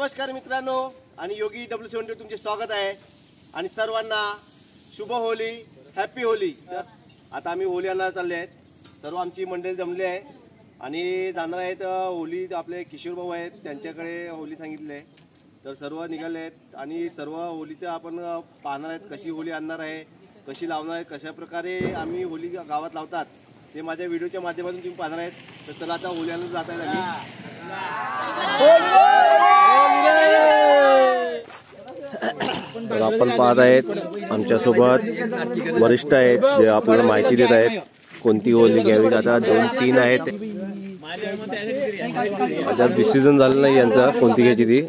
नमस्कार मित्रांनो आणि योगी W70 तुमचे स्वागत आहे आणि सर्वांना शुभ होली, हॅपी होली। आता आम्ही होली आणायला चालले आहेत, सर्व आमची मंडळी जमली आहे आणि जाणार आहेत होली। आपले किशोर भाऊ आहेत, त्यांच्याकडे होली सांगितले आहे, तर सर्व निघाले आहेत आणि सर्व होलीचं आपण पाहणार आहेत, कशी होली आणणार आहे, कशी लावणार आहे, कशा प्रकारे आम्ही होली गावात लावतात ते माझ्या व्हिडिओच्या माध्यमातून तुम्ही पाहणार आहेत। तर चला आता होली आणायला जात आहेत आम्ही। तर आपण पाहत आहेत आमच्यासोबत वरिष्ठ आहेत जे आपल्याला माहिती देत आहेत कोणती होली घ्यावी। आता 2-3 आहेत, अद्याप डिसिजन झालं नाही यांचा कोणती घ्यायची ती।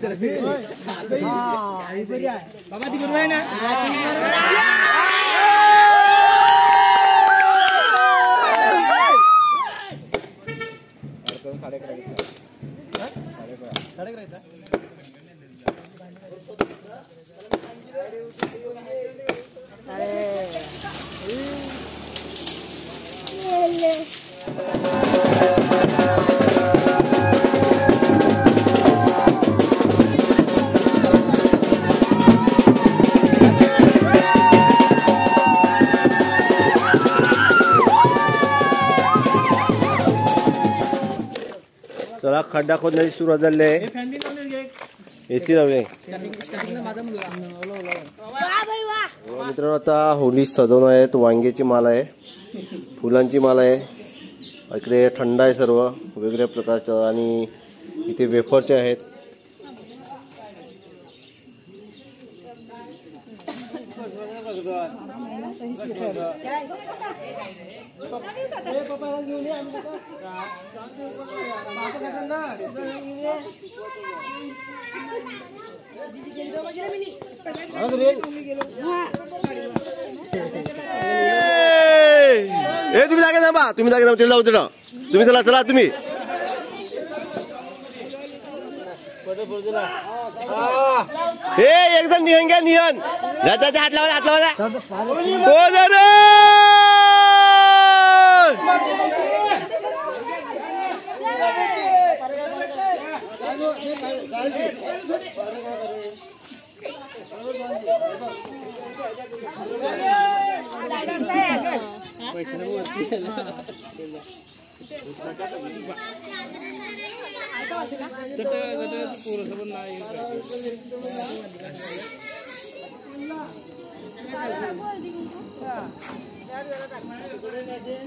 चला खड्डा खोदण्याची सुरुवात झाली आहे, एसी लावले मित्रांनो। आता होली सजवणार आहेत, वांग्याची माल आहे, फुलांची माल आहे, इकडे थंड आहे सर्व वेगवेगळ्या प्रकारचं आणि इथे वेफरचे आहेत। तुम्ही जागे ना बा, तुम्ही जागे ना, जाऊ दे ना, तुम्ही चला चला तुम्ही। एकदम निहन घ्या, निहन हात लावा, हात लावा।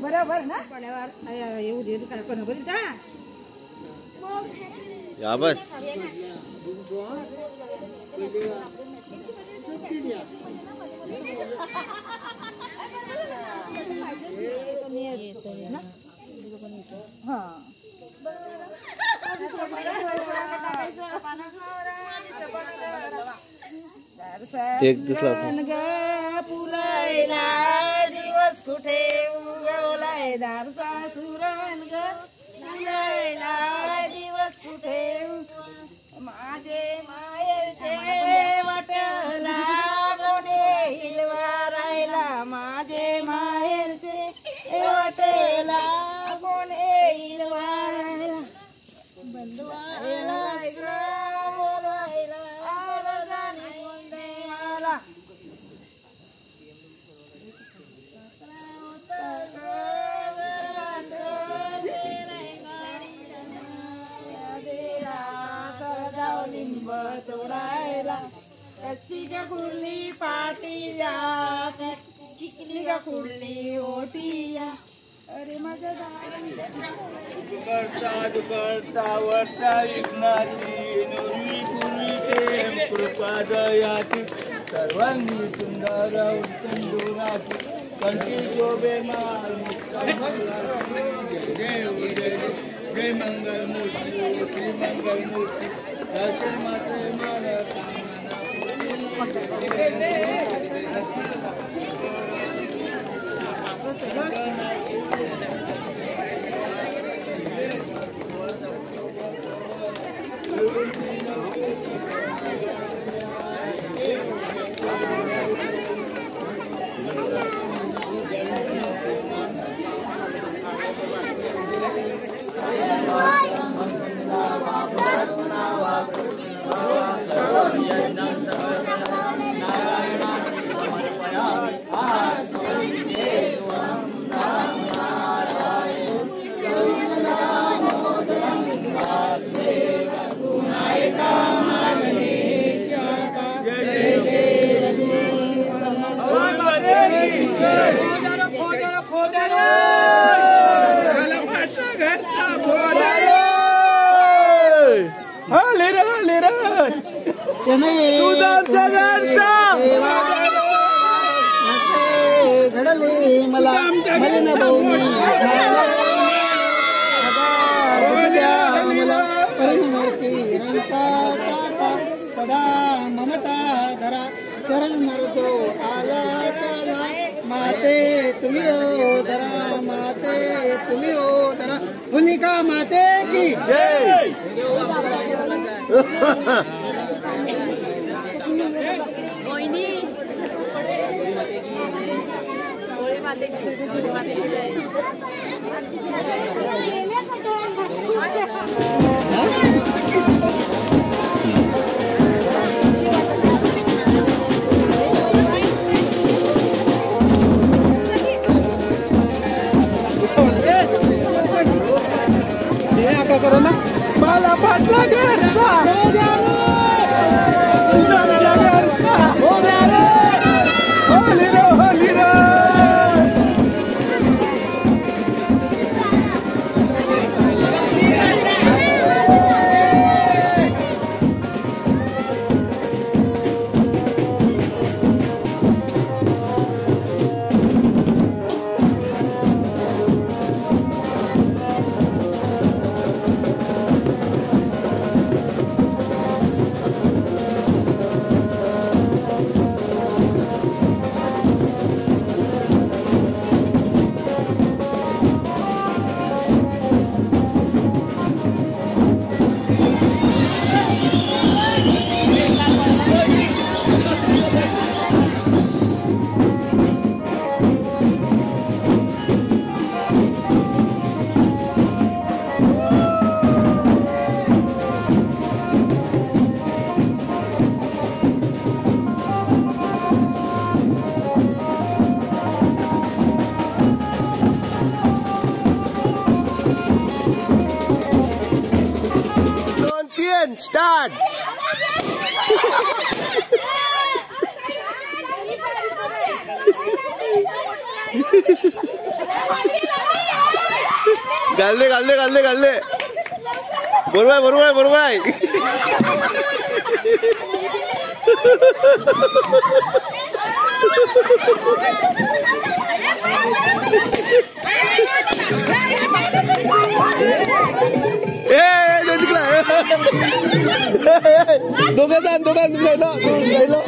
बरोबर ना या बस फुलायला दिवस कुठे उगवलाय, दारसा सुरण ग फुलायला दिवस कुठे, माझे मायेचे वाटला कोणे हिलवा राहिला, माझे माहेरचे वाटेला कोणे हिलवा राहिला, चोरायला कच्ची का खुर्ली पाटिया, चिकली का खुर्ली ओटिया, अरे माझा करता वर्ता विघ्नाची नुरी पूर्वी प्रेम कृपा दयाची, सर्वांगी सुंदर उत्तंडुनाची, कंठी शोभे माल जय मंगल मूर्ती, श्री मंगल मूर्ती, दर्शन मात्र माला सुदामच्या घरचा असे घडले मला मलिन भूमी मला परिणती रंका सदा ममता धरा शरण मरतो आला काला माते तुम्ही हो धरा माते तुम्ही हो धरा भूमिका माते की जय. मला पाटला घरचा सुदामच्या घरचा होली रे होली रे. स्टार्ट. घालले घालले घालले घालले बरोबर आहे बरोबर आहे बरोबर आहे. दोघं जायला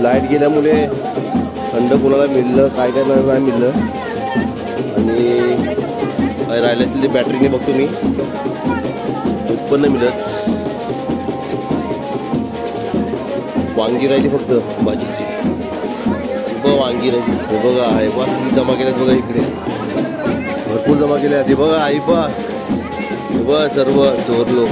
लाईट गेल्यामुळे थंड कोणाला मिळलं काय काय नाही मिळलं. आणि काय राहिले असेल ते बॅटरीने बघतो मी, उत्पन्न मिळत. वांगी राहिली फक्त भाजीची. वांगी राहिली. हे बघा आहे बा किती जमा केल्यात बघा, इकडे भरपूर जमा केल्या. हे बघा आई बा, हे बघा सर्व चोर लोक.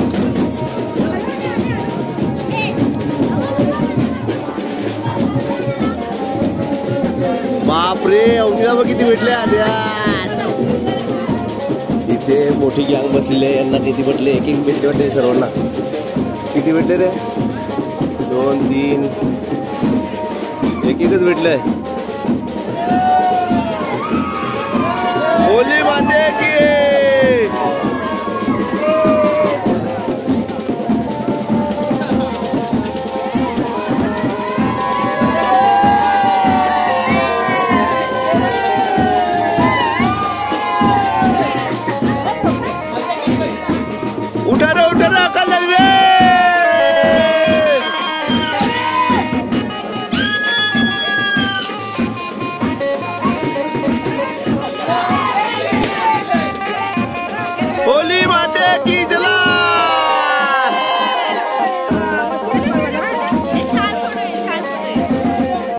बापरे अवनीला बघ किती भेटल्या. इथे मोठी गँग बसलेली आहे. यांना किती भेटले? एक एक भेटले वाटते सर्वांना. किती भेटले रे? 2 3 एक एकच भेटलंय. होली माते की उठा रे, कल